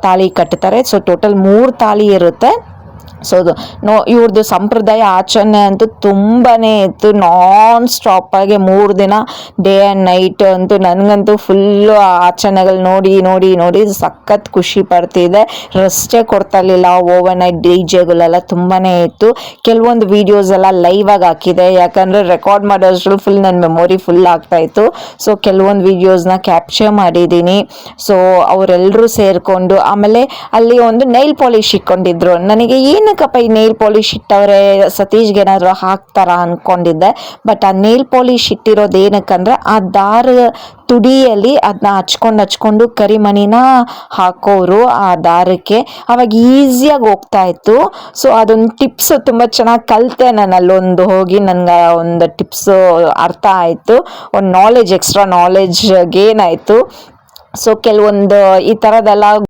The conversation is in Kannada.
ತಾಳಿ ಕಟ್ತಾರೆ. ಸೊ ಟೋಟಲ್ 3 ತಾಳಿ ಇರುತ್ತೆ. ಸೊ ಇವ್ರದ್ದು ಸಂಪ್ರದಾಯ ಆಚರಣೆ ಅಂತೂ ತುಂಬಾ ಇತ್ತು. ನಾನ್ ಸ್ಟಾಪಾಗಿ 3 ದಿನ ಡೇ ಆ್ಯಂಡ್ ನೈಟ್ ಅಂತೂ ನನಗಂತೂ ಫುಲ್ಲು ಆಚರಣೆಗಳು ನೋಡಿ ನೋಡಿ ನೋಡಿ ಸಖತ್ ಖುಷಿ ಪಡ್ತಿದೆ. ರೆಸ್ಟೇ ಕೊಡ್ತಾ ಇರಲಿಲ್ಲ. ಓವರ್ ನೈಟ್ DJ ತುಂಬಾ ಇತ್ತು. ಕೆಲವೊಂದು ವೀಡಿಯೋಸ್ ಎಲ್ಲ ಲೈವ್ ಆಗಿ ಹಾಕಿದೆ, ಯಾಕಂದರೆ ರೆಕಾರ್ಡ್ ಮಾಡೋದ್ರಲ್ಲಿ ಫುಲ್ ನನ್ನ ಮೆಮೊರಿ ಫುಲ್ ಆಗ್ತಾಯಿತ್ತು. ಸೊ ಕೆಲವೊಂದು ವೀಡಿಯೋಸ್ನ ಕ್ಯಾಪ್ಚರ್ ಮಾಡಿದ್ದೀನಿ. ಸೊ ಅವರೆಲ್ಲರೂ ಸೇರಿಕೊಂಡು ಆಮೇಲೆ ಅಲ್ಲಿ ಒಂದು ನೈಲ್ ಪಾಲಿಶ್ ಇಟ್ಕೊಂಡಿದ್ರು. ನನಗೆ ಏನಕ್ಕಪ್ಪ ಈ ನೈಲ್ ಪಾಲಿಶ್ ಇಟ್ಟವ್ರೆ, ಸತೀಶ್ಗೆ ಏನಾದರೂ ಹಾಕ್ತಾರ ಅಂದ್ಕೊಂಡಿದ್ದೆ. ಬಟ್ ಆ ನೈಲ್ ಪಾಲಿಶ್ ಇಟ್ಟಿರೋದು ಏನಕ್ಕಂದ್ರೆ ಆ ದಾರ ತುಡಿಯಲ್ಲಿ ಅದನ್ನ ಹಚ್ಕೊಂಡು ಕರಿಮಣಿನ ಹಾಕೋರು ಆ ದಾರಕ್ಕೆ. ಅವಾಗ ಈಸಿಯಾಗಿ ಹೋಗ್ತಾ ಇತ್ತು. ಸೊ ಅದೊಂದು ಟಿಪ್ಸ್ ತುಂಬ ಚೆನ್ನಾಗಿ ಕಲಿತೆ ನಾನು ಅಲ್ಲೊಂದು ಹೋಗಿ. ನನಗೆ ಒಂದು ಟಿಪ್ಸು ಅರ್ಥ ಆಯಿತು, ಒಂದು ನಾಲೆಜ್ ಎಕ್ಸ್ಟ್ರಾ ನಾಲೆಜ್ ಗೇನ್ ಆಯಿತು. ಸೊ ಕೆಲವೊಂದು ಈ ಥರದ್ದೆಲ್ಲ